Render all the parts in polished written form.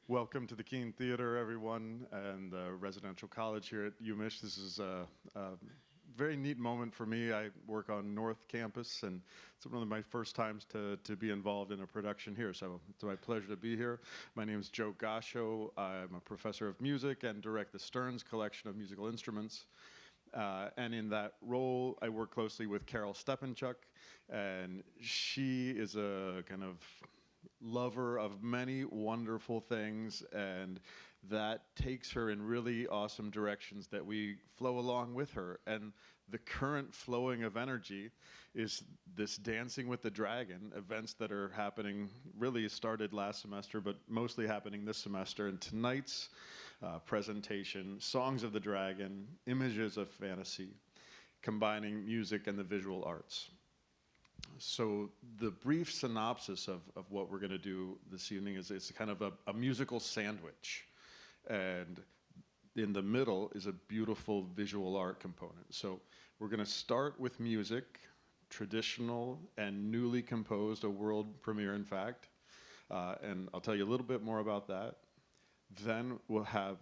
Welcome to the Keene Theater, everyone, and the residential college here at UMich. This is a very neat moment for me. I work on North Campus, and it's one of my first times to be involved in a production here, so it's my pleasure to be here. My name is Joe Gasho. I'm a professor of music and direct the Stearns collection of musical instruments. And in that role, I work closely with Carol Stepanchuk, and she is a kind of lover of many wonderful things, and that takes her in really awesome directions that we flow along with her. And the current flowing of energy is this Dancing with the Dragon, events that are happening, really started last semester, but mostly happening this semester. And tonight's presentation, Songs of the Dragon, Images of Fantasy, combining music and the visual arts. So the brief synopsis of what we're going to do this evening is it's kind of a musical sandwich. And in the middle is a beautiful visual art component. So we're going to start with music, traditional and newly composed, a world premiere, in fact. And I'll tell you a little bit more about that. Then we'll have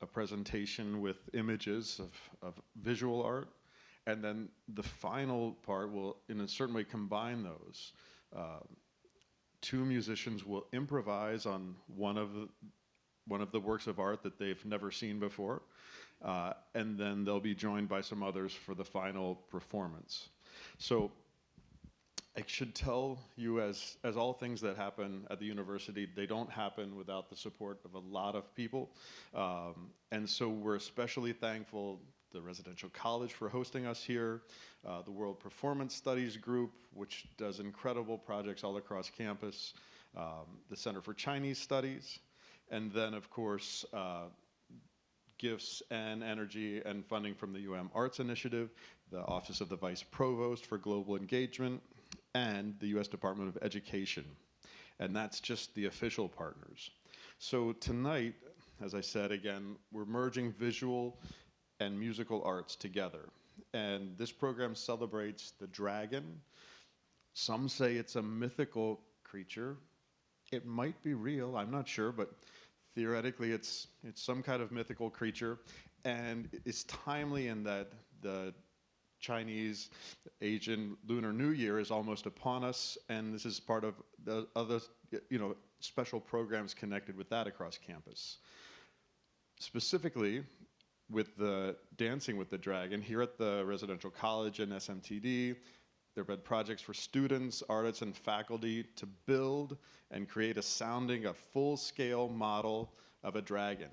a presentation with images of visual art. And then the final part will, in a certain way, combine those. Two musicians will improvise on one of the works of art that they've never seen before, and then they'll be joined by some others for the final performance. So I should tell you, as all things that happen at the university, they don't happen without the support of a lot of people. And so we're especially thankful the residential college for hosting us here, the World Performance Studies Group, which does incredible projects all across campus, the Center for Chinese Studies, and then, of course, gifts and energy and funding from the Arts Initiative, the Office of the Vice Provost for Global Engagement, and the U.S. Department of Education. And that's just the official partners. So tonight, as I said, again, we're merging visual and musical arts together. And this program celebrates the dragon. Some say it's a mythical creature. It might be real, I'm not sure, but theoretically it's some kind of mythical creature. And it's timely in that the Chinese Asian Lunar New Year is almost upon us, and this is part of the other special programs connected with that across campus. Specifically, with the Dancing with the Dragon, here at the Residential College and SMTD, there have been projects for students, artists, and faculty to build and create a full-scale model of a dragon.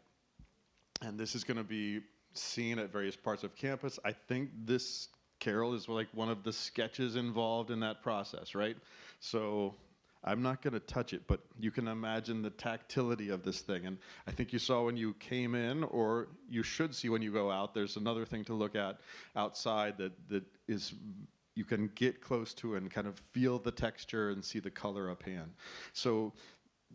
And this is going to be seen at various parts of campus. I think this, Carol, is like one of the sketches involved in that process, right? So I'm not going to touch it, but you can imagine the tactility of this thing. And I think you saw when you came in, or you should see when you go out, there's another thing to look at outside that is you can get close to and kind of feel the texture and see the color up hand. So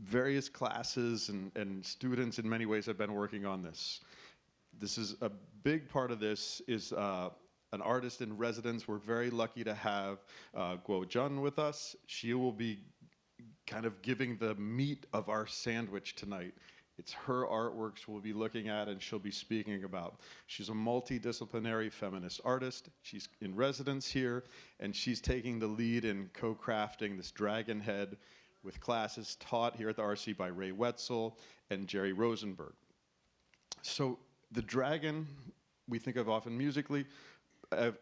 various classes and students in many ways have been working on this. This is a big part of this is an artist in residence. We're very lucky to have Guo Jun with us. She will be kind of giving the meat of our sandwich tonight. It's her artworks we'll be looking at and she'll be speaking about. She's a multidisciplinary feminist artist. She's in residence here, and she's taking the lead in co-crafting this dragon head with classes taught here at the RC by Ray Wetzel and Jerry Rosenberg. So the dragon we think of often musically,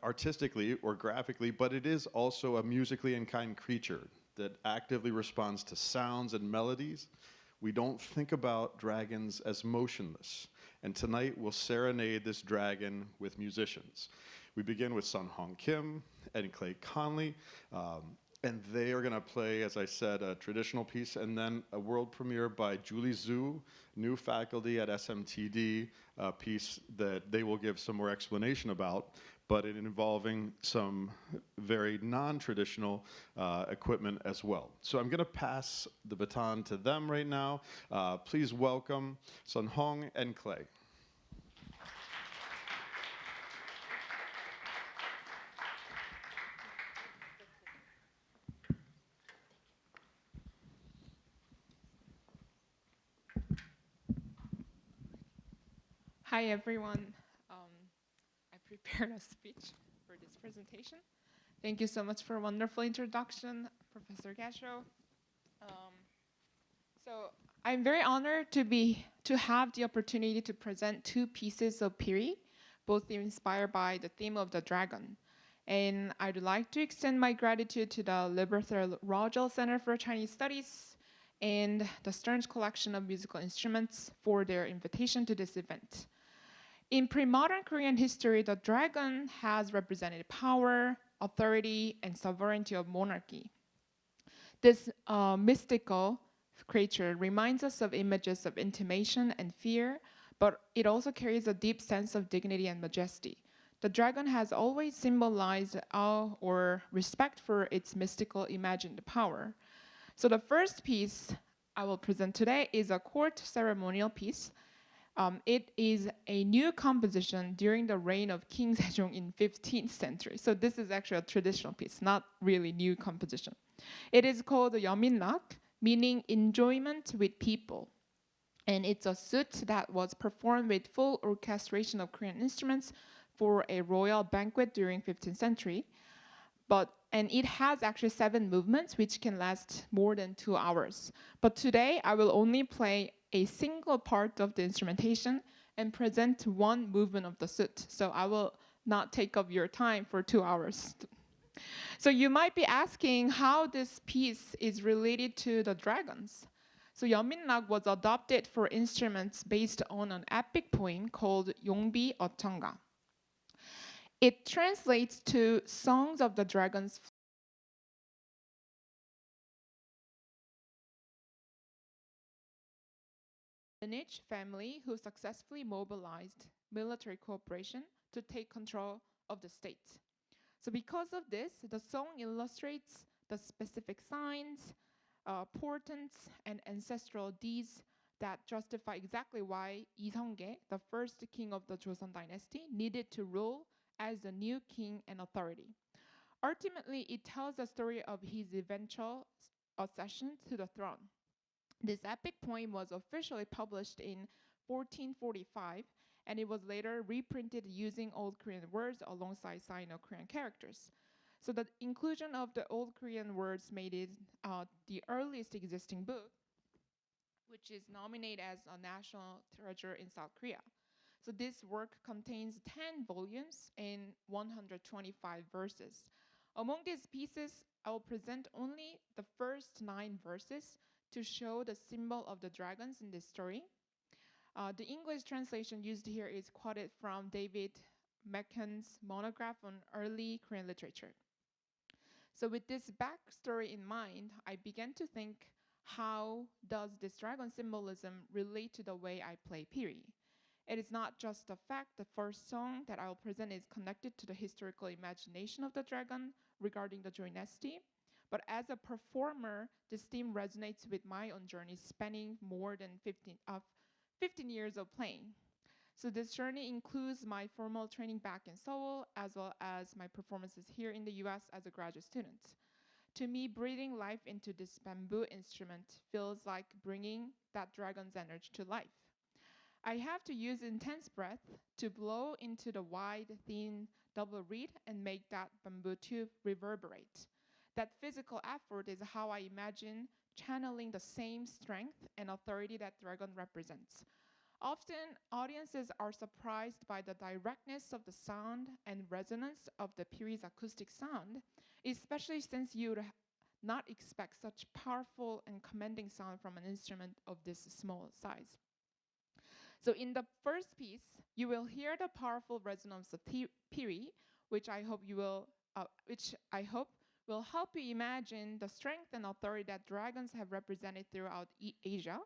artistically or graphically, but it is also a musically in-kind creature that actively responds to sounds and melodies. We don't think about dragons as motionless. And tonight we'll serenade this dragon with musicians. We begin with Sunhong Kim and Clay Conley. And they are going to play, as I said, a traditional piece, and then a world premiere by Julie Zhu, new faculty at SMTD, a piece that they will give some more explanation about, but it involving some very non-traditional equipment as well. So I'm going to pass the baton to them right now. Please welcome Sunhong and Clay. Hi, everyone. I prepared a speech for this presentation. Thank you so much for a wonderful introduction, Professor Gasho. Um, so I'm very honored to have the opportunity to present two pieces of Piri, both inspired by the theme of the dragon. And I'd like to extend my gratitude to the Lieberthal-Rogel Center for Chinese Studies and the Stern's collection of musical instruments for their invitation to this event. In pre-modern Korean history, the dragon has represented power, authority, and sovereignty of monarchy. This mystical creature reminds us of images of intimation and fear, but it also carries a deep sense of dignity and majesty. The dragon has always symbolized awe or respect for its mystical imagined power. So the first piece I will present today is a court ceremonial piece. It is a new composition during the reign of King Sejong in 15th century. So this is actually a traditional piece, not really new composition. It is called Yeominnak, meaning enjoyment with people. And it's a suit that was performed with full orchestration of Korean instruments for a royal banquet during 15th century. And it has actually 7 movements, which can last more than 2 hours. But today, I will only play a single part of the instrumentation and present one movement of the suit. So I will not take up your time for 2 hours. So you might be asking how this piece is related to the dragons. So Yeominnak was adopted for instruments based on an epic poem called Yongbi Ochanga. It translates to Songs of the Dragon's lineage family who successfully mobilized military cooperation to take control of the state. So because of this, the song illustrates the specific signs, portents, and ancestral deeds that justify exactly why Lee Seong-ge, the first king of the Joseon dynasty, needed to rule as the new king and authority. Ultimately, it tells the story of his eventual accession to the throne. This epic poem was officially published in 1445, and it was later reprinted using Old Korean words alongside Sino-Korean characters. So the inclusion of the Old Korean words made it the earliest existing book, which is nominated as a national treasure in South Korea. So this work contains 10 volumes and 125 verses. Among these pieces, I will present only the first 9 verses to show the symbol of the dragons in this story. The English translation used here is quoted from David Mecken's monograph on early Korean literature. So with this backstory in mind, I began to think, how does this dragon symbolism relate to the way I play Piri? It is not just the fact the first song that I will present is connected to the historical imagination of the dragon regarding the Joseon dynasty, but as a performer, this theme resonates with my own journey spanning more than 15 years of playing. So this journey includes my formal training back in Seoul, as well as my performances here in the US as a graduate student. To me, breathing life into this bamboo instrument feels like bringing that dragon's energy to life. I have to use intense breath to blow into the wide, thin double reed and make that bamboo tube reverberate. That physical effort is how I imagine channeling the same strength and authority that dragon represents. Often, audiences are surprised by the directness of the sound and resonance of the Piri's acoustic sound, especially since you would not expect such powerful and commanding sound from an instrument of this small size. So in the first piece, you will hear the powerful resonance of Piri, which I hope will help you imagine the strength and authority that dragons have represented throughout Asia.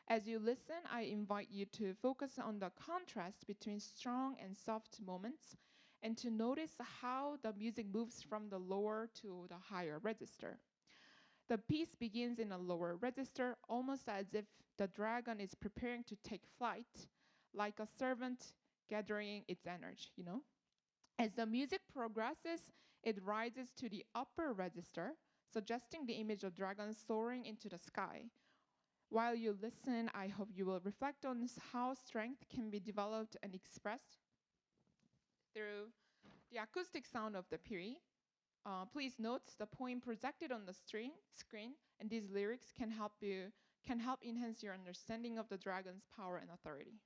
As you listen, I invite you to focus on the contrast between strong and soft moments and to notice how the music moves from the lower to the higher register. The piece begins in a lower register, almost as if the dragon is preparing to take flight, like a servant gathering its energy. As the music progresses, it rises to the upper register, suggesting the image of dragons soaring into the sky. While you listen, I hope you will reflect on how strength can be developed and expressed through the acoustic sound of the piri. Please note the poem projected on the screen, and these lyrics can help enhance your understanding of the dragon's power and authority.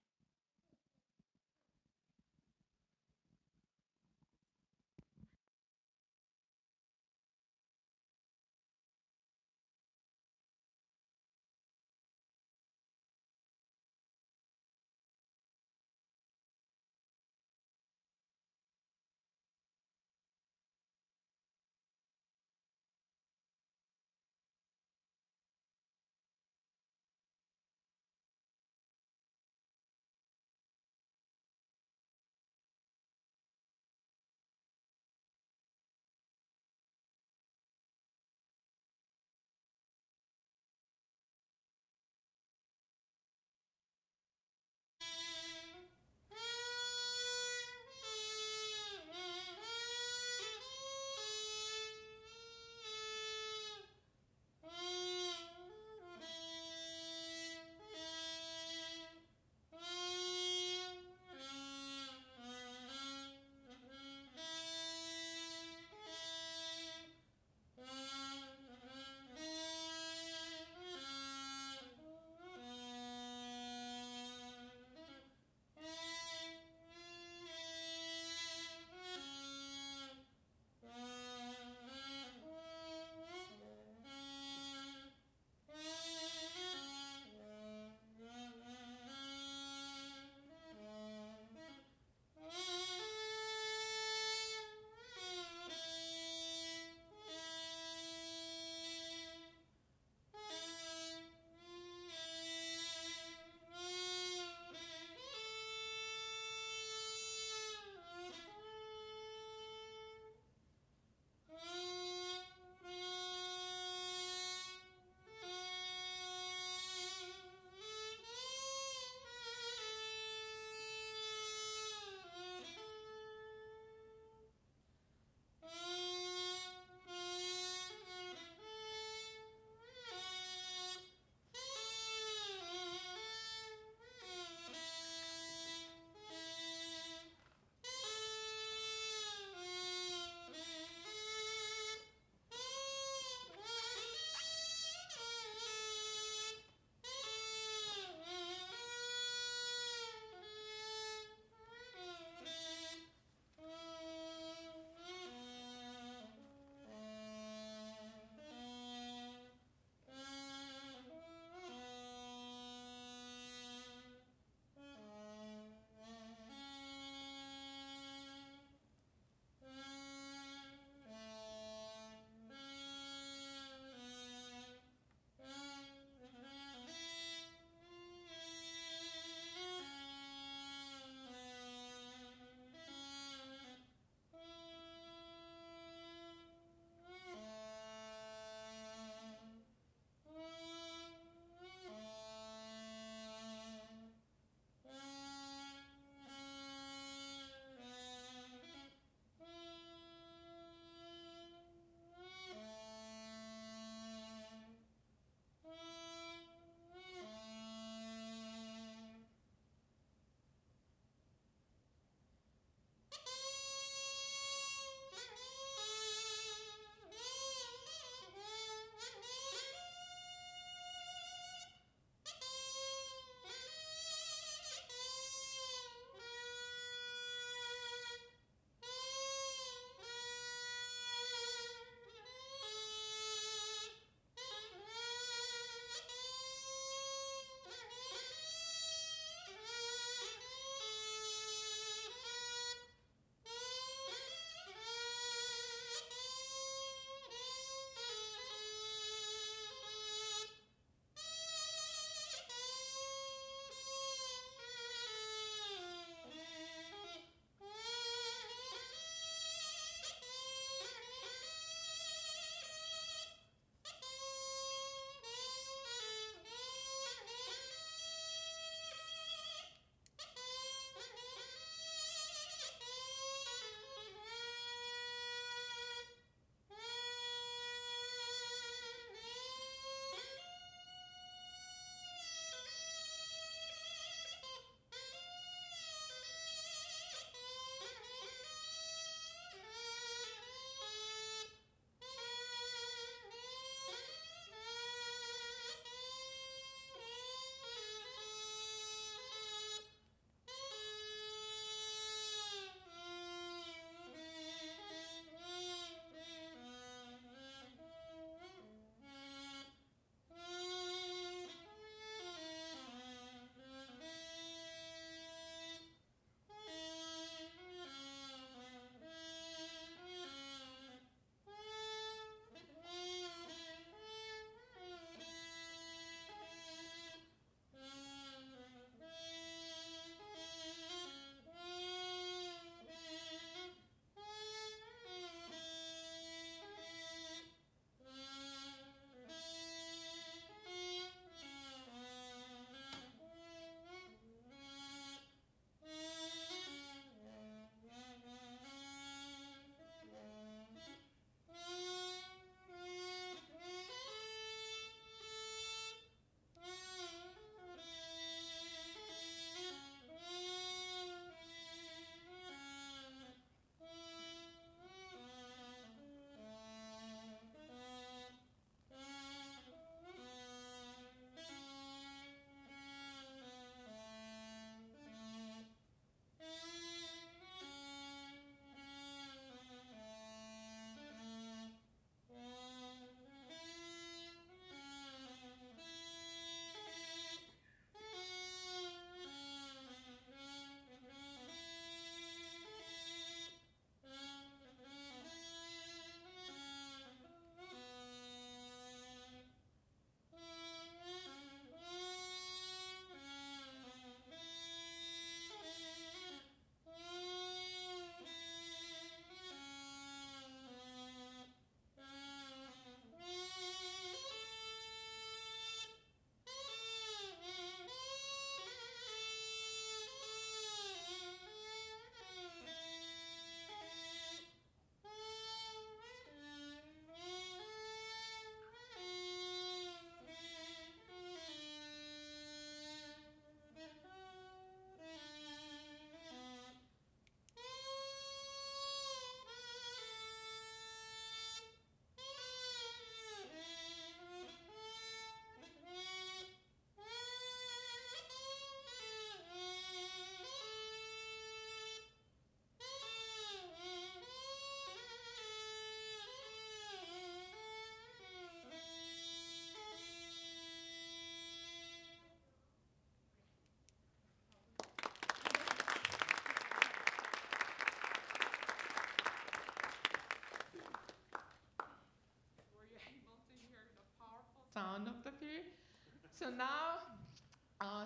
So now,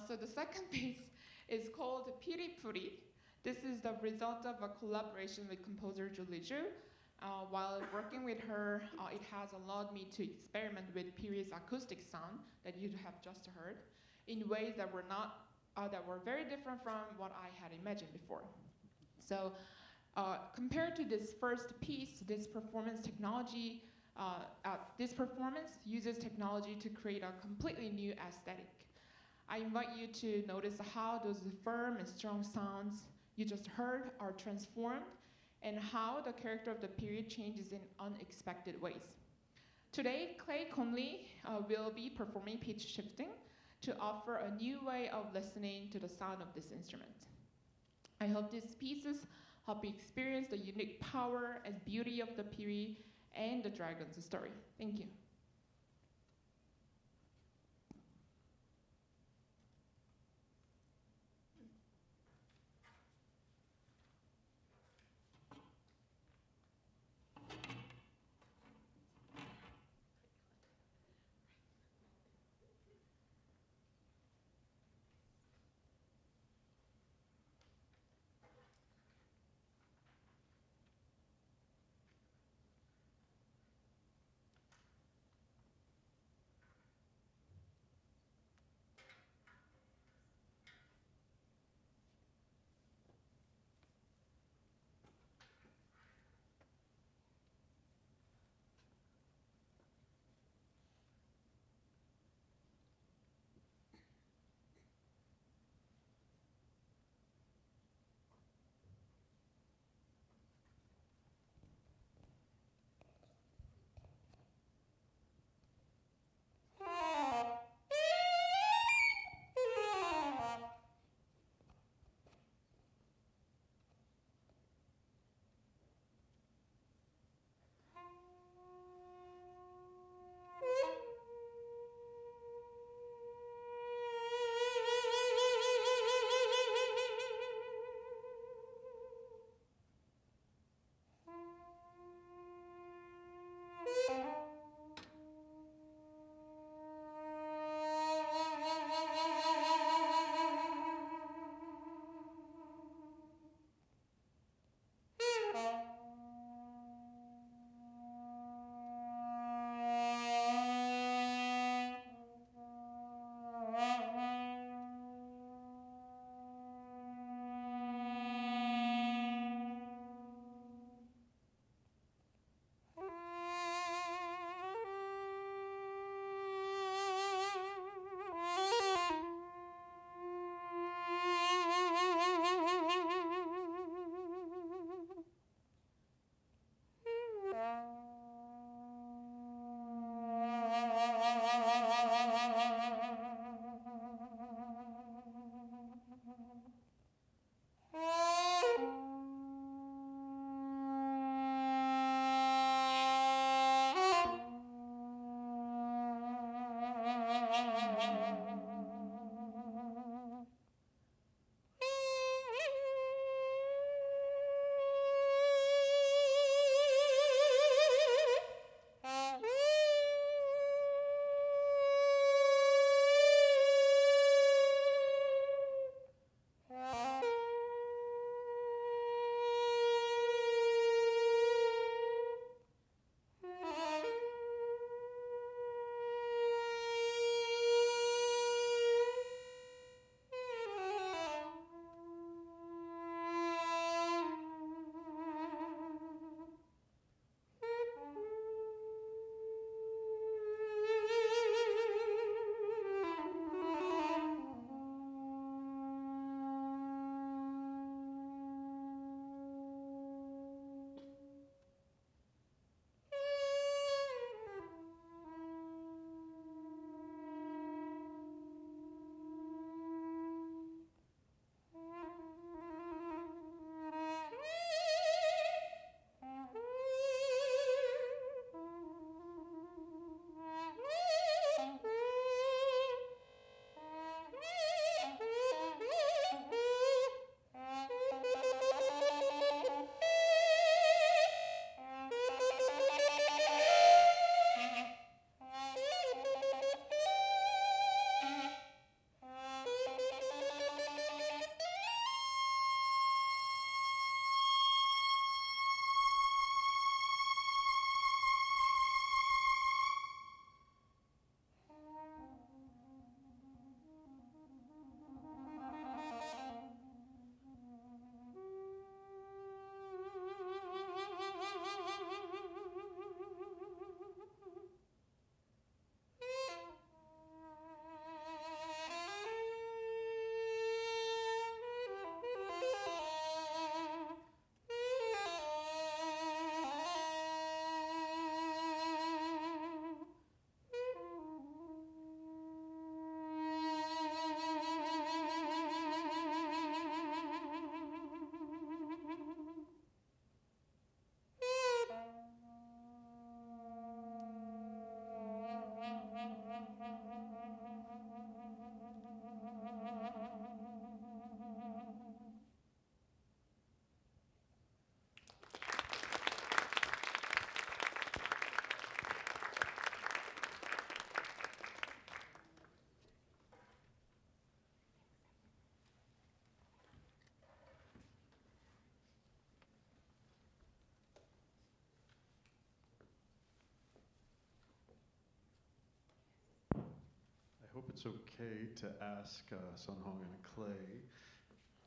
so the second piece is called Piri Puri. This is the result of a collaboration with composer Julie Zhu. While working with her, it has allowed me to experiment with Piri's acoustic sound that you have just heard in ways that were not that were very different from what I had imagined before. So compared to this first piece, this performance uses technology to create a completely new aesthetic. I invite you to notice how those firm and strong sounds you just heard are transformed and how the character of the period changes in unexpected ways. Today, Clay Conley will be performing pitch shifting to offer a new way of listening to the sound of this instrument. I hope these pieces help you experience the unique power and beauty of the period and the dragon's story. Thank you. hope it's okay to ask Sunhong and Clay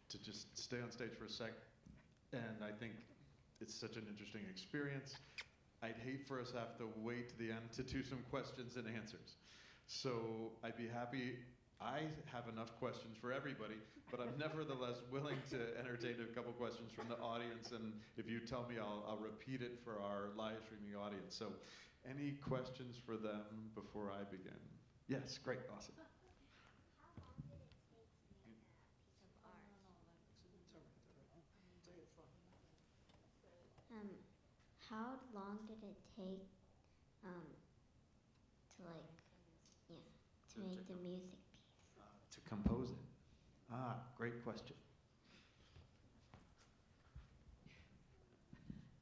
to just stay on stage for a sec. And I think it's such an interesting experience. I'd hate for us to have to wait to the end to do some questions and answers. So I'd be happy. I have enough questions for everybody, but I'm nevertheless willing to entertain a couple questions from the audience. And if you tell me, I'll repeat it for our live streaming audience. So any questions for them before I begin? Yes, great, awesome. How long did it take to make the music piece? To compose it? Great question.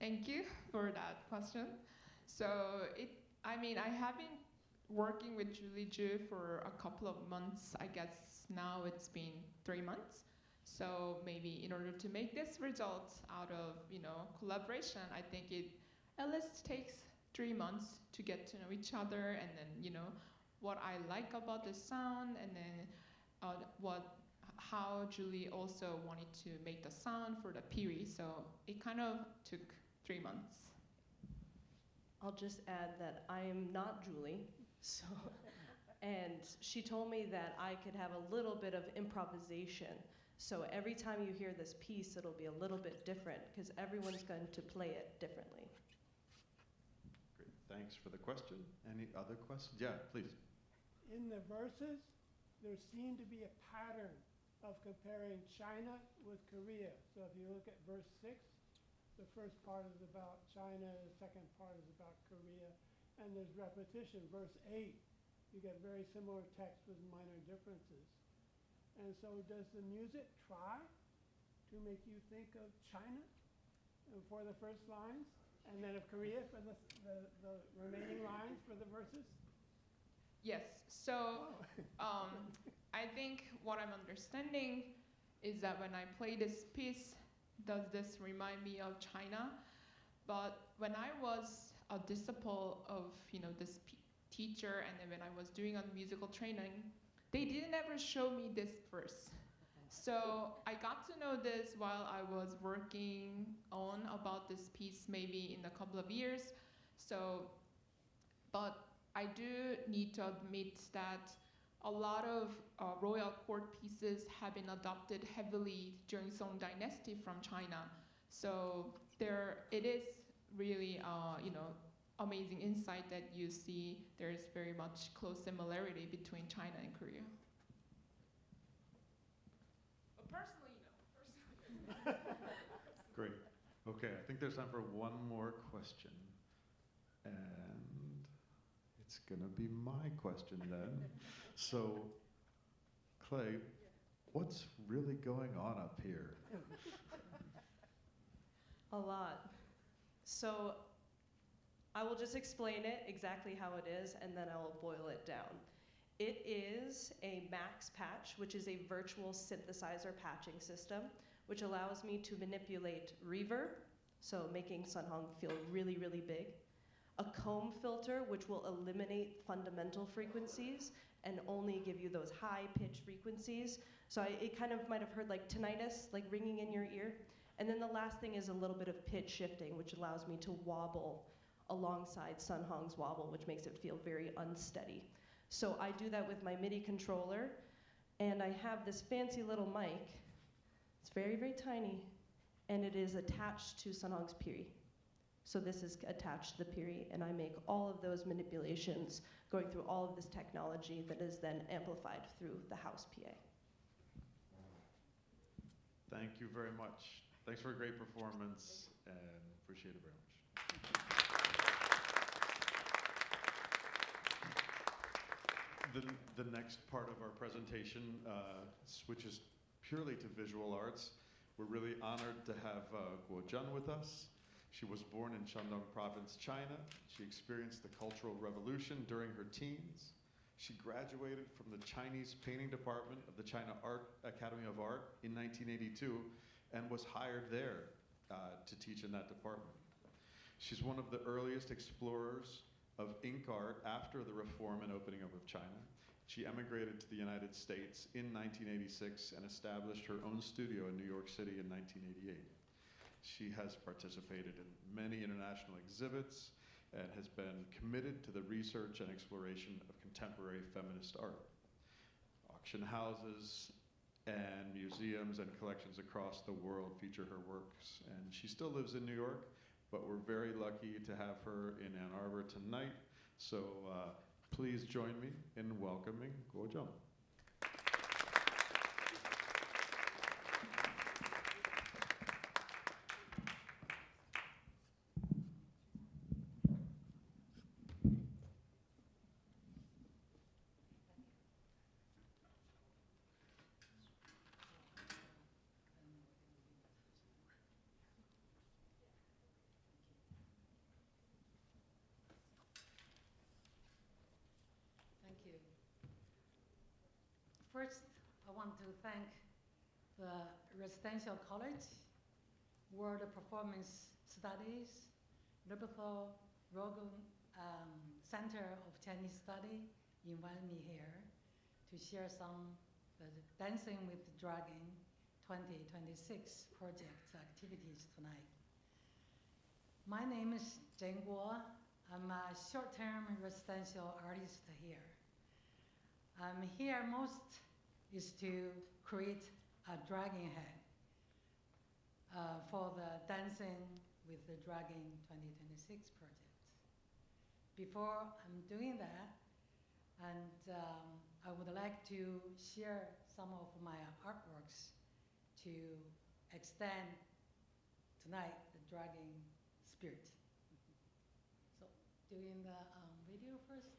Thank you for that question. So I have been working with Julie Zhu for a couple of months. I guess now it's been 3 months. So maybe in order to make this result out of collaboration, I think it at least takes 3 months to get to know each other, and then what I like about the sound, and then how Julie also wanted to make the sound for the piri. So it kind of took 3 months. I'll just add that I am not Julie, and she told me that I could have a little bit of improvisation. So every time you hear this piece, it'll be a little bit different because everyone's going to play it differently. Great, thanks for the question. Any other questions? Yeah, please. In the verses, there seemed to be a pattern of comparing China with Korea. So if you look at verse 6, the first part is about China, the second part is about Korea, and there's repetition. Verse 8, you get very similar text with minor differences. And so does the music try to make you think of China for the first lines, and then of Korea for the remaining lines for the verses? Yes, so I think what I'm understanding is that when I play this piece, does this remind me of China? But when I was a disciple of this teacher, and then when I was doing a musical training, they didn't ever show me this verse. So I got to know this while I was working on about this piece maybe in a couple of years. So, but I do need to admit that a lot of royal court pieces have been adopted heavily during Song Dynasty from China. So it is really, amazing insight that you see there's very much close similarity between China and Korea. But personally, Great. Okay, I think there's time for one more question. And it's going to be my question then. So, Clay, what's really going on up here? A lot. So I will just explain it exactly how it is, and then I will boil it down. It is a max patch, which is a virtual synthesizer patching system, which allows me to manipulate reverb, so making Sunhong feel really, really big. A comb filter, which will eliminate fundamental frequencies and only give you those high-pitched frequencies. So it kind of might have heard like tinnitus, like ringing in your ear. And then the last thing is a little bit of pitch shifting, which allows me to wobble alongside Sunhong's wobble, which makes it feel very unsteady. So I do that with my MIDI controller, and I have this fancy little mic. It's very, very tiny, and it is attached to Sunhong's piri. So this is attached to the piri, and I make all of those manipulations going through all of this technology that is then amplified through the house PA. Thank you very much. Thanks for a great performance, and appreciate it very much. The next part of our presentation switches purely to visual arts. We're really honored to have Guo with us. She was born in Shandong Province, China. She experienced the Cultural Revolution during her teens. She graduated from the Chinese painting department of the China Academy of Art in 1982 and was hired there to teach in that department. She's one of the earliest explorers of ink art after the reform and opening up of China. She emigrated to the United States in 1986 and established her own studio in New York City in 1988. She has participated in many international exhibits and has been committed to the research and exploration of contemporary feminist art. Auction houses and museums and collections across the world feature her works, and she still lives in New York, but we're very lucky to have her in Ann Arbor tonight. So please join me in welcoming Guo Zheng. Thank you. First, I want to thank the Residential College, World Performance Studies, Lieberthal-Rogel Center of Chinese Study invited me here to share some the Dancing with the Dragon 2026 project activities tonight. My name is Zhen Guo. I'm a short-term residential artist here. I'm here most is to create a dragon head for the Dancing with the Dragon 2026 project. Before I'm doing that, and I would like to share some of my artworks to extend tonight the dragon spirit. So, doing the video first.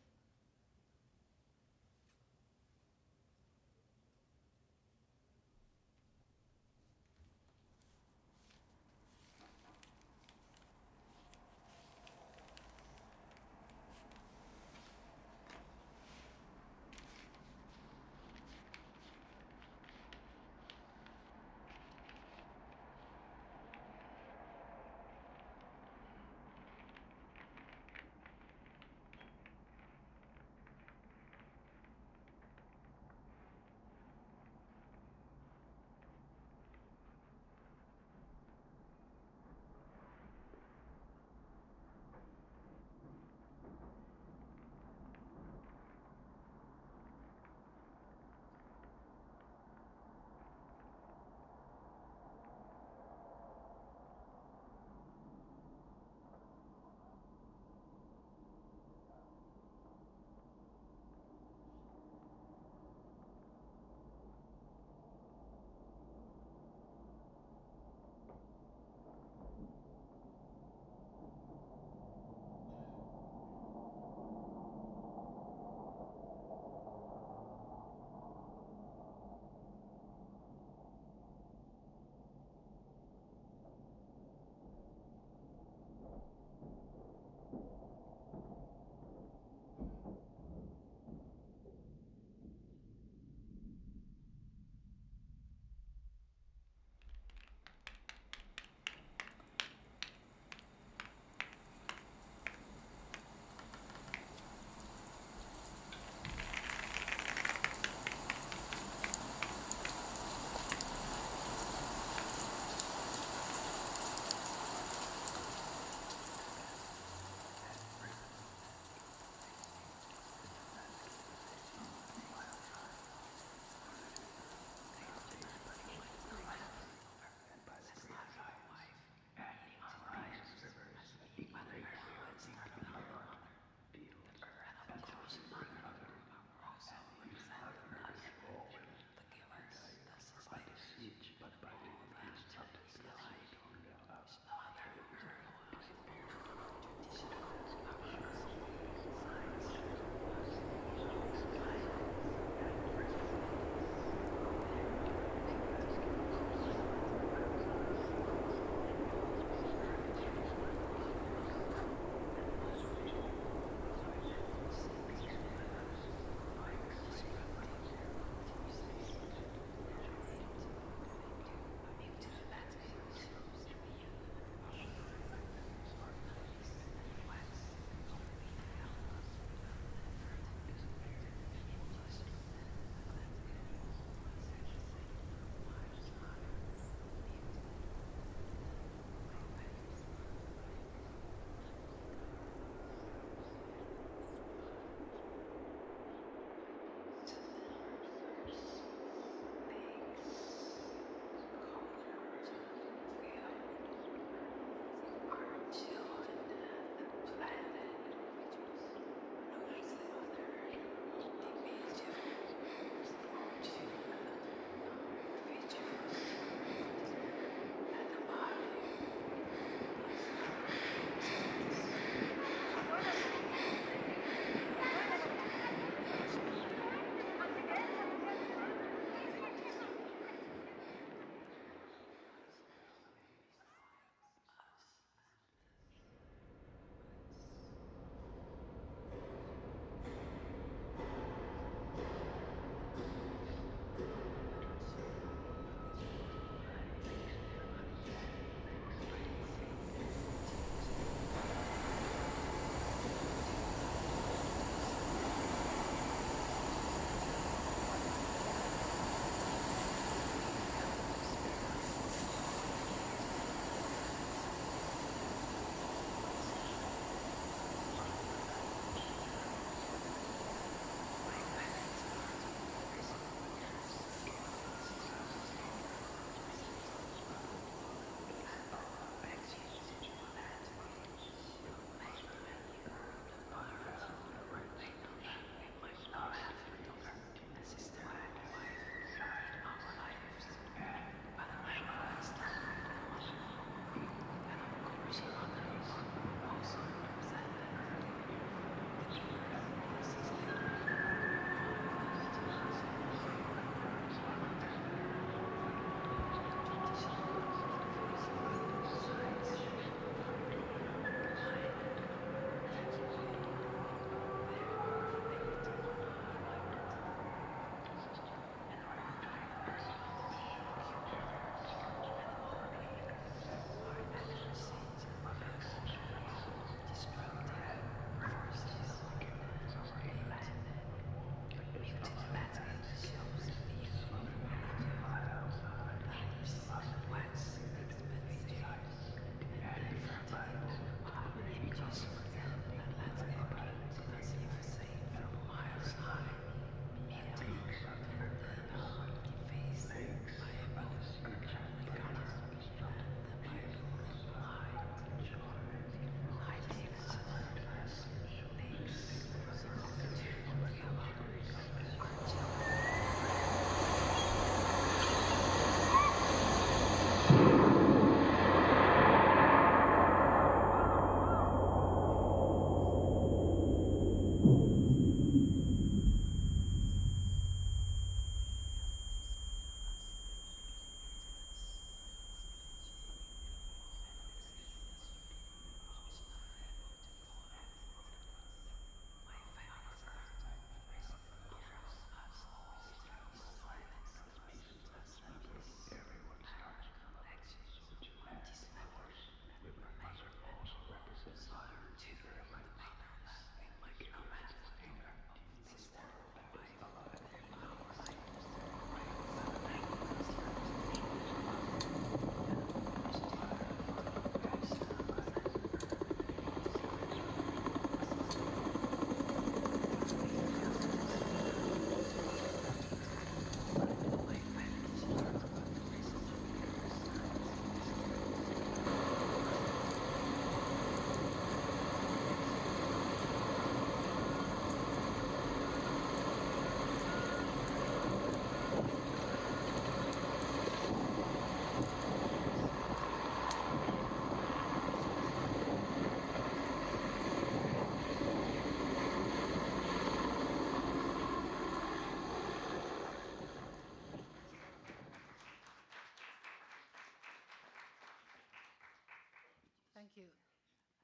you.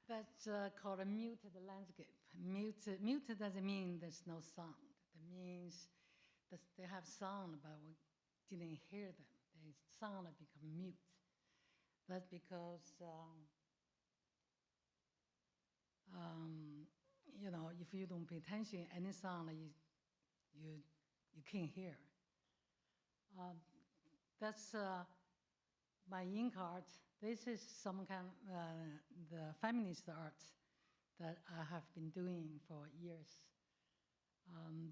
That's called a muted landscape. Muted doesn't mean there's no sound. It means that they have sound, but we didn't hear them. The sound become mute. That's because, you know, if you don't pay attention, any sound you can't hear. That's my ink art. This is some kind of the feminist art that I have been doing for years.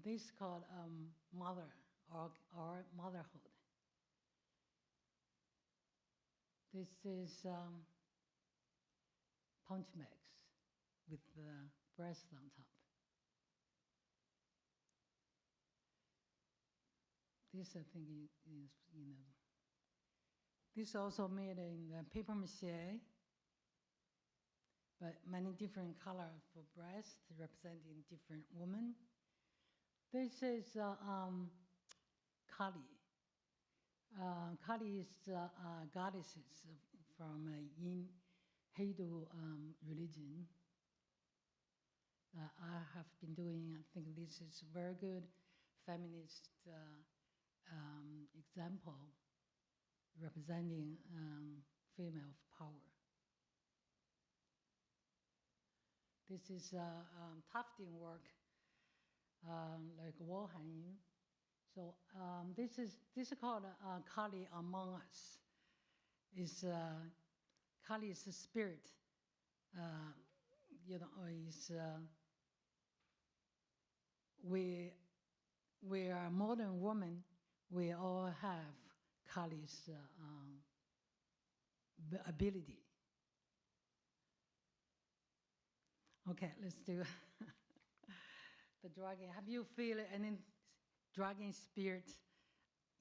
This is called mother or motherhood. This is punch bags with the breast on top. This I think is, you know, this also made in paper mache, but many different colors for breast representing different women. This is Kali. Kali is goddesses from Hindu religion. I have been doing, I think this is very good feminist example representing female power. This is tufting work, like wall hanging. So this is called Kali among us. Is Kali is a spirit. You know, is we are modern women. We all have Kali's ability. Okay, let's do the dragon. Have you feel any dragon spirit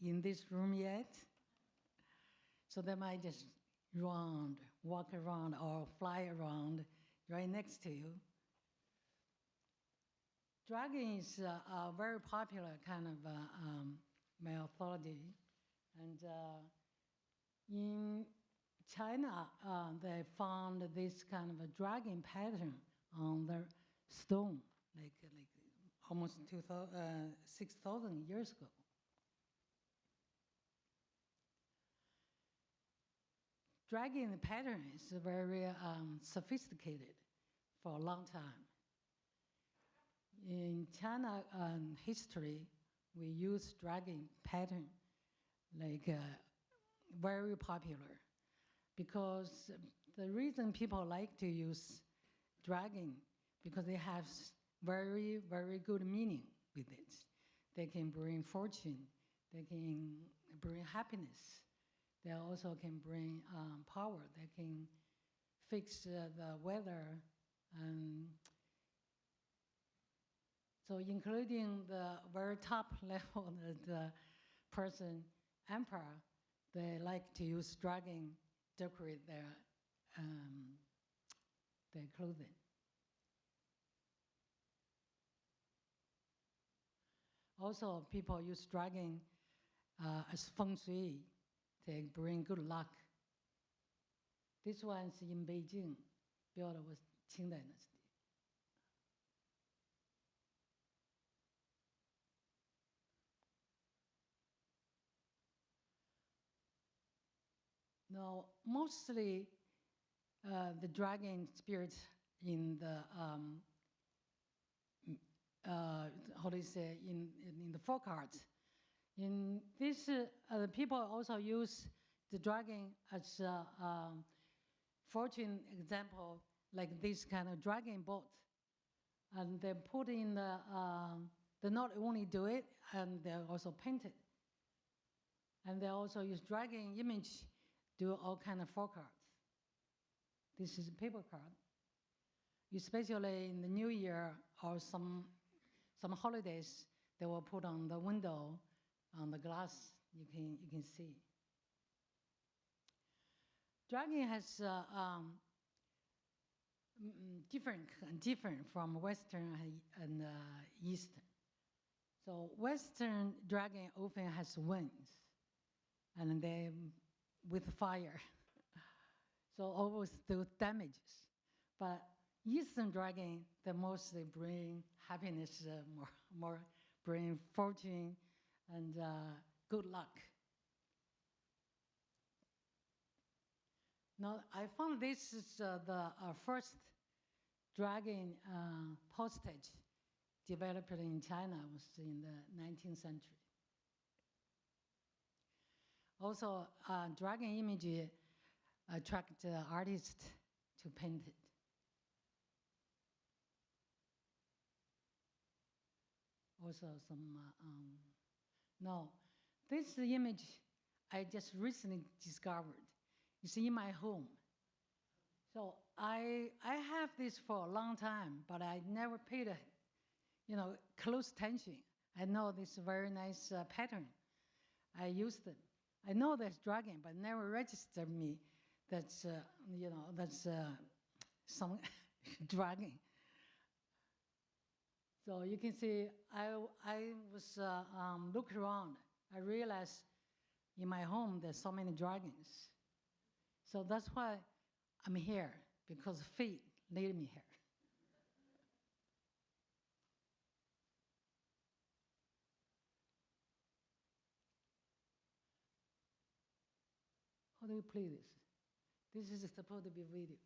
in this room yet? So they might just walk around or fly around right next to you. Dragon is a very popular kind of mythology. And in China, they found this kind of a dragon pattern on the stone, like almost 6,000 years ago. Dragon pattern is very sophisticated for a long time. In China history, we use dragon pattern like very popular, because the reason people like to use dragon because they have very, very good meaning with it. They can bring fortune, they can bring happiness, they also can bring power, they can fix the weather, so including the very top level, the person, emperor, they like to use dragon decorate their clothing. Also, people use dragon as feng shui to bring good luck. This one's in Beijing, built with Qing Dynasty. Now, mostly the dragon spirits in the how do you say, in the folk art. In this, people also use the dragon as a fortune example, like this kind of dragon boat. And they put in the, they not only do it, and they also paint it. And they also use dragon image, do all kind of folk art. This is a paper card. Especially in the New Year or some holidays, they will put on the window, on the glass, you can see. Dragon has different from Western and Eastern. So Western dragon often has wings, and they with fire. So always do damages. But Eastern dragon, they mostly bring happiness, more bring fortune and good luck. Now, I found this is the first dragon postage developed in China, was in the 19th century. Also, dragon image attract artists to paint it. Also some, no, this image I just recently discovered. It's in my home. So I have this for a long time, but I never paid, close attention. I know this very nice pattern. I used it. I know there's dragon, but never registered me. That's some dragon. So you can see, I was looking around. I realized in my home there's so many dragons. So that's why I'm here, because fate led me here. How do you play this? This is supposed to be video.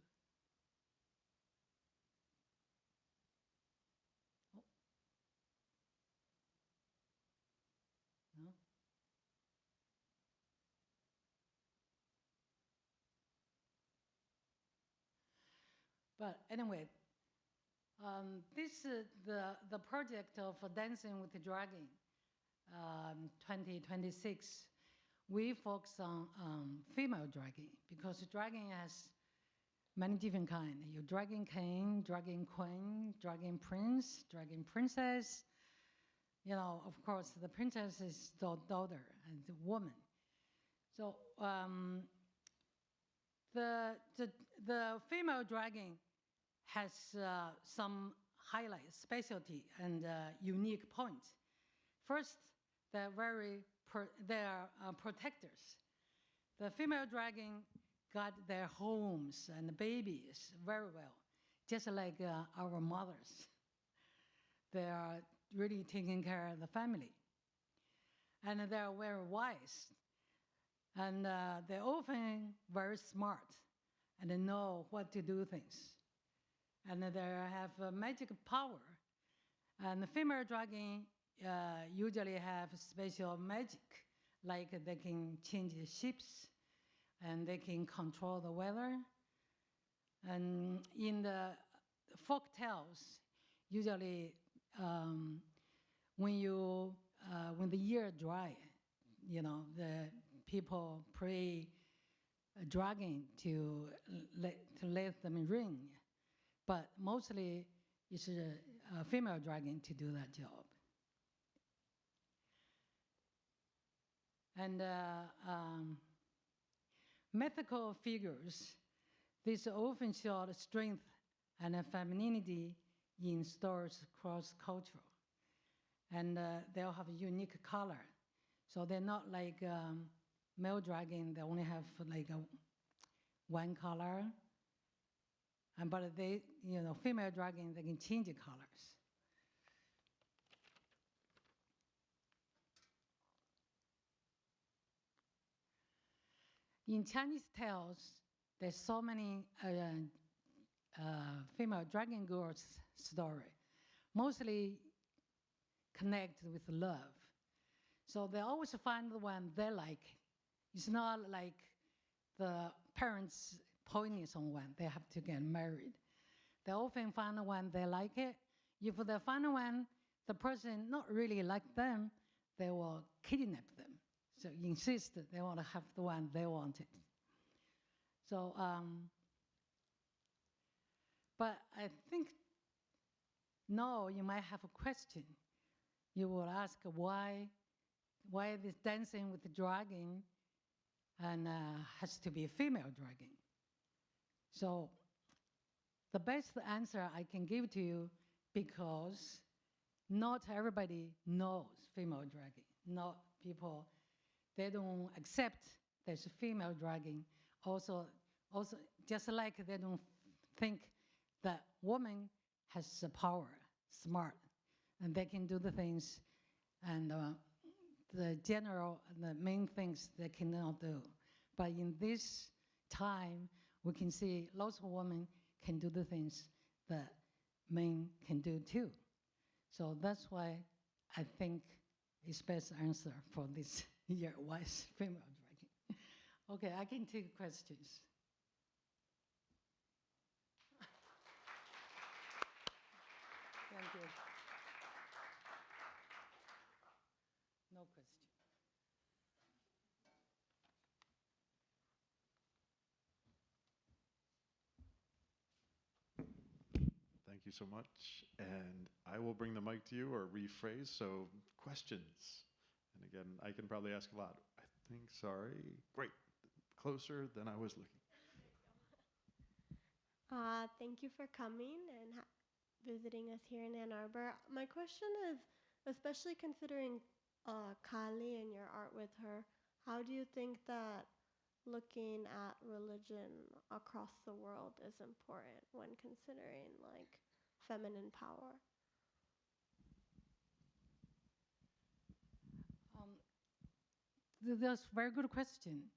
Oh. No? But anyway, this is the project of Dancing with the Dragon 2026. We focus on female dragon, because dragon has many different kinds. Your dragon king, dragon queen, dragon prince, dragon princess. Of course, the princess is the daughter and the woman. So the female dragon has some highlights, specialty, and unique points. First, they are protectors. The female dragon got their homes and babies very well, just like our mothers. They are really taking care of the family. And they are very wise. And they're often very smart, and they know what to do things. And they have a magic power. And the female dragon usually have special magic, like they can change the shapes, and they can control the weather. And in the folk tales, usually when the year dry, the people pray a dragon to let them rain. But mostly it's a female dragon to do that job. And mythical figures, these often show strength and femininity in stories cross-cultural. And they'll have a unique color. So they're not like male dragon, they only have like one color. But they, female dragon, they can change the colors. In Chinese tales, there's so many female dragon girls story, mostly connect with love. So they always find the one they like. It's not like the parents pointing on one, they have to get married. They often find the one they like it. If they find one, the person not really like them, they will kidnap them. So insist that they want to have the one they wanted. So, but I think now you might have a question. You will ask why this dancing with the dragon and has to be a female dragon. So the best answer I can give to you, because not everybody knows female dragon. Not people, they don't accept there's a female dragon. Also, also, just like they don't think that woman has the power, smart, and they can do the things, and the main things they cannot do. But in this time, we can see lots of women can do the things that men can do too. So that's why I think it's best answer for this year was female dragon. Okay, I can take questions. Thank you. No question. Thank you so much. And I will bring the mic to you or rephrase. So questions. And again, I can probably ask a lot. I think, sorry. Great. Closer than I was looking. Thank you for coming and visiting us here in Ann Arbor. My question is, especially considering Kali and your art with her, how do you think that looking at religion across the world is important when considering like feminine power? That's a very good question.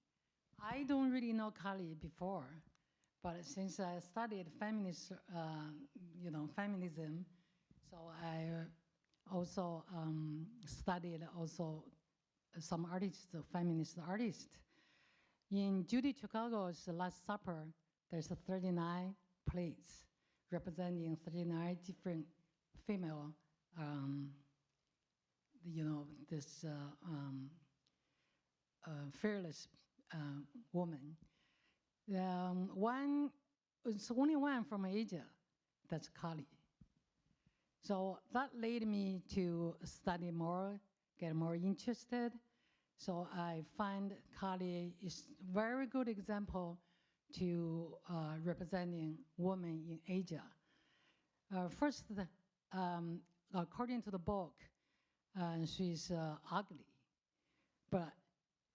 I don't really know Kali before, but since I studied feminism, so I also studied also some artists, feminist artists. In Judy Chicago's Last Supper, there's 39 plates representing 39 different female, this fearless woman. It's only one from Asia, that's Kali. So that led me to study more, get more interested. So I find Kali is very good example to representing women in Asia. First, according to the book, she's ugly. But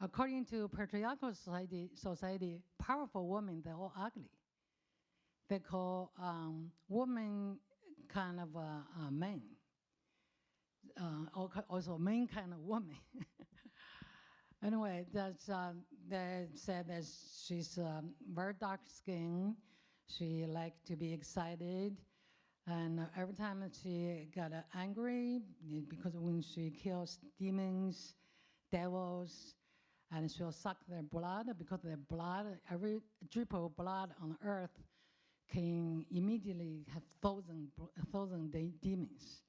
according to patriarchal society, powerful women, they're all ugly. They call women kind of men. Also men kind of woman. Anyway, they said that she's very dark skinned. She liked to be excited. And every time she got angry, because when she kills demons, devils, and she'll suck their blood, because their blood, every drip of blood on earth can immediately have thousand demons.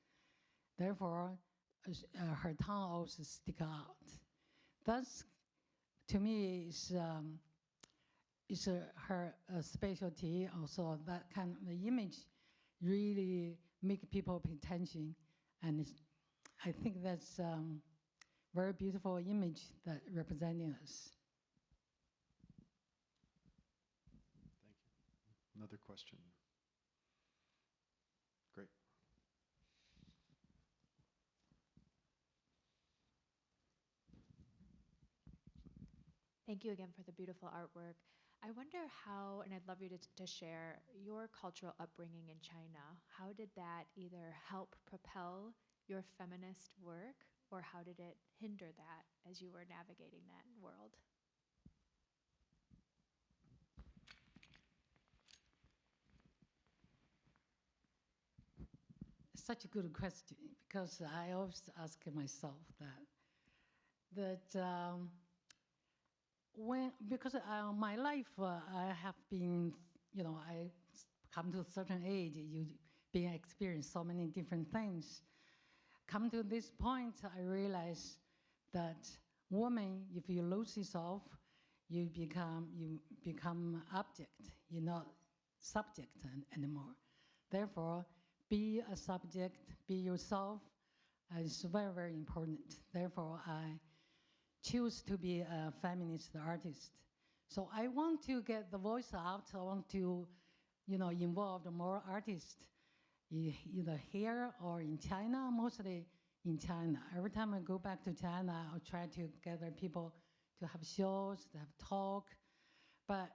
Therefore, her tongue also stick out. That's, to me, is her specialty. Also, that kind of the image really make people pay attention, and I think that's very beautiful image that representing us. Thank you. Another question. Great. Thank you again for the beautiful artwork. I wonder how, and I'd love you to share your cultural upbringing in China. How did that either help propel your feminist work, or how did it hinder that as you were navigating that world? Such a good question, because I always ask myself because my life, I have been, I come to a certain age, you being experienced so many different things. Come to this point, I realize that woman, if you lose yourself, you become object. You're not subject anymore. Therefore, be a subject, be yourself, is very, very important. Therefore, I choose to be a feminist artist. So I want to get the voice out. I want to, involve more artists, either here or in China, mostly in China. Every time I go back to China, I'll try to gather people to have shows, to have talk. But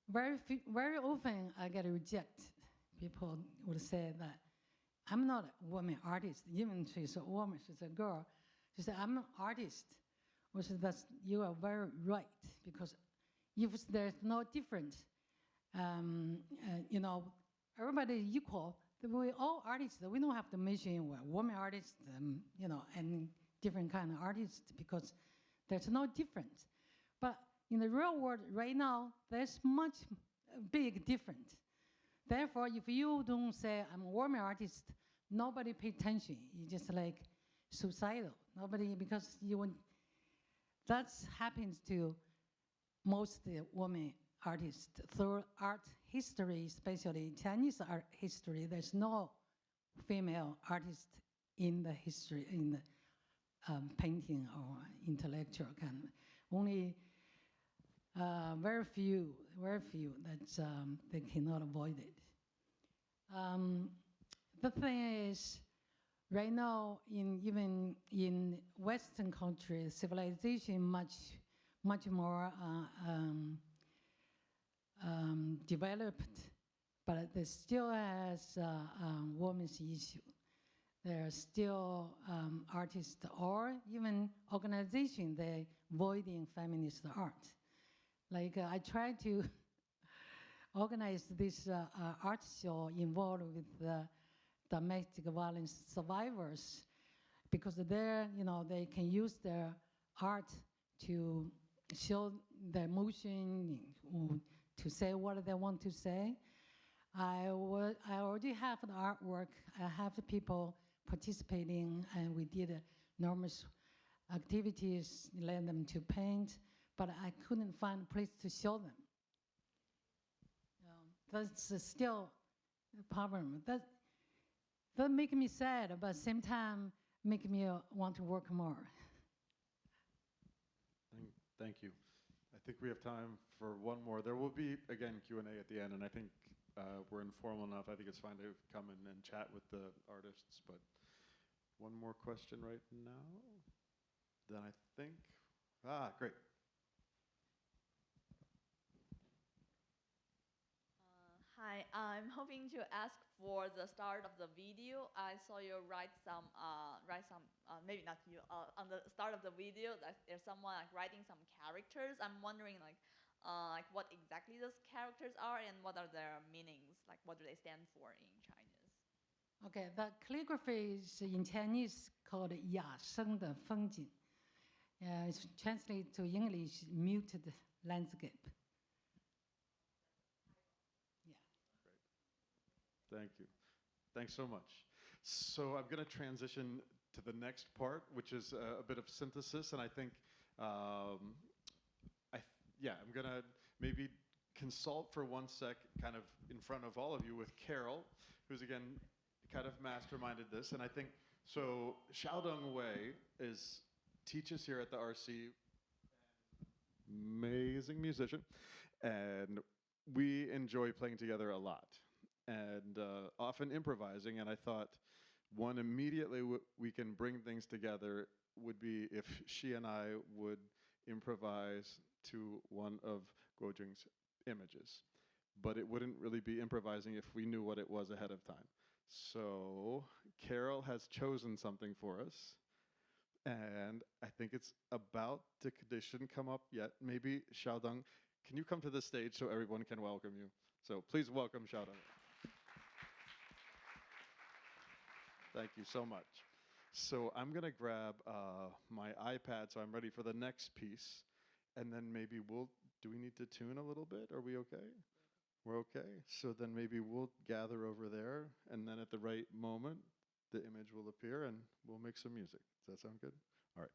very often I get rejected. People would say that I'm not a woman artist, even she's a woman, she's a girl. She said, I'm an artist. Which is that you are very right, because if there's no difference, you know, everybody is equal. We all artists. We don't have to mention well, woman artists, you know, and different kind of artists, because there's no difference. But in the real world right now, there's much big difference. Therefore, if you don't say I'm a woman artist, nobody pay attention. You just like suicidal. Nobody, because you want. That happens to most women artists. Through art history, especially Chinese art history, there's no female artist in the history, in the painting or intellectual kind of. Only very few that they cannot avoid it. The thing is, right now, even in Western countries, civilization much more developed, but it still has women's issue. There are still artists or even organizations that avoiding feminist art. Like I tried to organize this art show involved with domestic violence survivors, because there, you know, they can use their art to show their emotion, to say what they want to say. I already have the artwork. I have the people participating, and we did enormous activities, led them to paint, but I couldn't find a place to show them. That's still a problem. That make me sad, but at the same time, make me want to work more. Thank you. I think we have time for one more. There will be, again, Q&A at the end, and I think we're informal enough. I think it's fine to come in and chat with the artists, but one more question right now. Then I think, great. Hi, I'm hoping to ask for the start of the video. I saw you write some, maybe not you, on the start of the video, there's someone like writing some characters. I'm wondering like what exactly those characters are and what are their meanings, like what do they stand for in Chinese? Okay, the calligraphy is in Chinese called 雅生的风景. It's translated to English, muted landscape. Thank you. Thanks so much. So I'm going to transition to the next part, which is a bit of synthesis, and I think, I'm going to maybe consult for one sec, kind of in front of all of you, with Carol, who's again kind of masterminded this, and I think so. Xiaodong Wei teaches here at the RC, amazing musician, and we enjoy playing together a lot. And often improvising, and I thought one immediately we can bring things together would be if she and I would improvise to one of Guojing's images. But it wouldn't really be improvising if we knew what it was ahead of time. So Carol has chosen something for us, and I think it's about to, they shouldn't come up yet. Maybe Xiaodong, can you come to the stage so everyone can welcome you? So please welcome Xiaodong. Thank you so much. So I'm going to grab my iPad so I'm ready for the next piece. And then maybe do we need to tune a little bit? Are we okay? We're okay. So then maybe we'll gather over there. And then at the right moment, the image will appear and we'll make some music. Does that sound good? All right.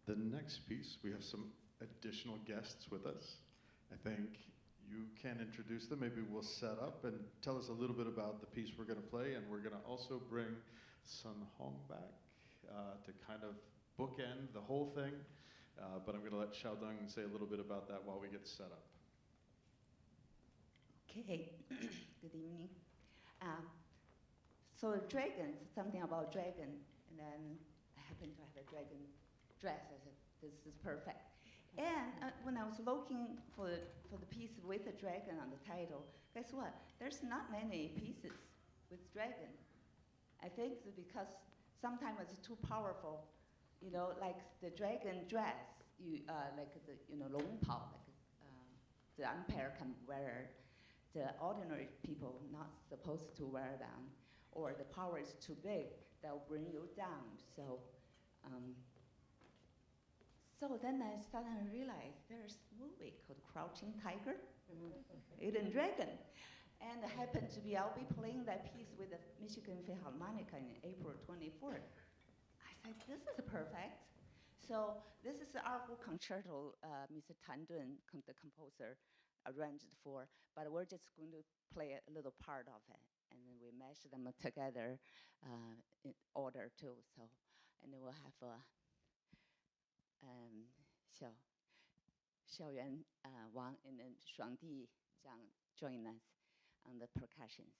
The next piece, we have some additional guests with us. I think you can introduce them. Maybe we'll set up and tell us a little bit about the piece we're going to play. And we're going to also bring Sunhong back to kind of bookend the whole thing. But I'm going to let Xiaodong say a little bit about that while we get set up. Okay, good evening. So dragons, something about dragon, and then I happen to have a dragon dress. I said, this is perfect. And when I was looking for the piece with the dragon on the title, guess what? There's not many pieces with dragon. I think it's because sometimes it's too powerful. You know, like the dragon dress, like the long pao, like the umpire can wear. The ordinary people not supposed to wear them, or the power is too big, they'll bring you down. So, so then I suddenly realized there's a movie called Crouching Tiger, Hidden Dragon, and it happened to be I'll be playing that piece with the Michigan Philharmonic in April 24th. I said, this is perfect. So this is the erhu concerto, Mr. Tan Dun, the composer, arranged for, but we're just going to play a little part of it, and then we mash them together in order too. So, and then we'll have Xiaoyuan Wang and then Shuangdi Zhang join us on the percussions.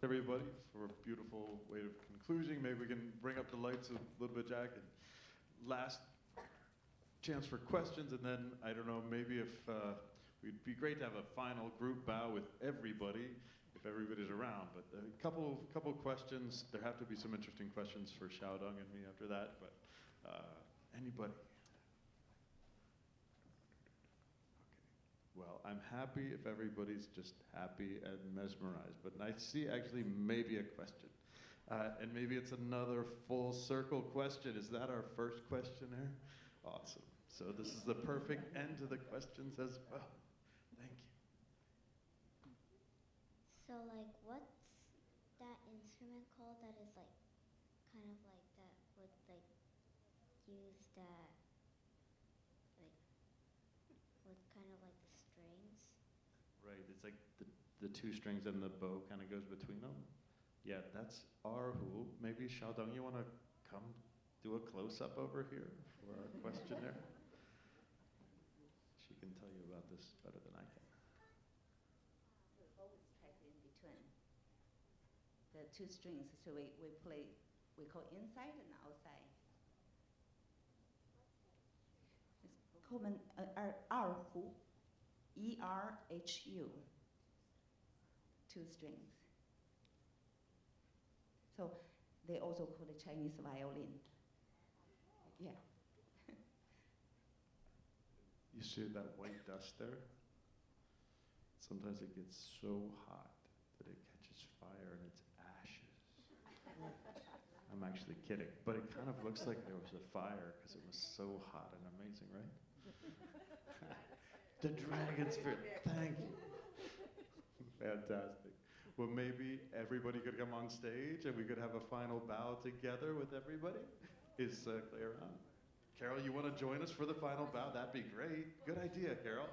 everybody for a beautiful way of conclusion. Maybe we can bring up the lights a little bit, Jack. And last chance for questions, and then I don't know, maybe if it'd be great to have a final group bow with everybody, if everybody's around. But a couple questions. There have to be some interesting questions for Xiaodong and me after that. But anybody? Well, I'm happy if everybody's just happy and mesmerized, but I see actually maybe a question. And maybe it's another full circle question. Is that our first question there? Awesome. So this is the perfect end to the questions as well. Thank you. So, like, what's that instrument called that is, like, kind of like that would, like, use that, like, with kind of like the strings? Right, it's like the two strings and the bow kind of goes between them. Yeah, that's erhu. Maybe Xiaodong, you want to come do a close-up over here for our question there? She can tell you about this better than I can. The bow is tracked in between the two strings, so we play, we call inside and outside. It's common, erhu, E-R-H-U, two strings. So they also call it Chinese violin. Yeah. You see that white dust there? Sometimes it gets so hot that it catches fire and it's ashes. I'm actually kidding, but it kind of looks like there was a fire because it was so hot and amazing, right? The dragon spirit, thank you. Fantastic. Well, maybe everybody could come on stage and we could have a final bow together with everybody. Is Clay around? Carol, you want to join us for the final bow? That'd be great. Good idea, Carol.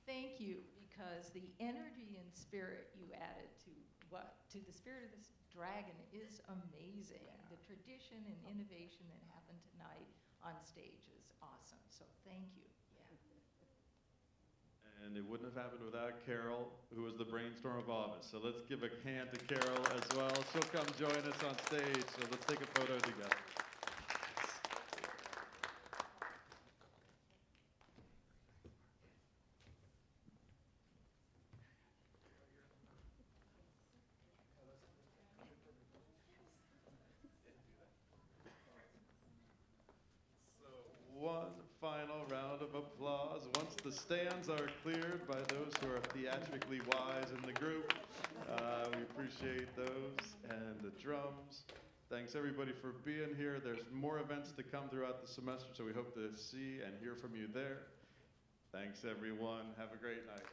Thank you, because the energy and spirit you added to the spirit of this dragon is amazing. Yeah. The tradition and innovation that happened tonight on stage is awesome. So thank you. And it wouldn't have happened without Carol, who was the brainstorm of all of us. So let's give a hand to Carol as well. She'll come join us on stage. So let's take a photo together. One final round of applause. Once the stands are cleared by those who are theatrically wise in the group, we appreciate those, and the drums. Thanks everybody for being here. There's more events to come throughout the semester, so we hope to see and hear from you there. Thanks everyone. Have a great night.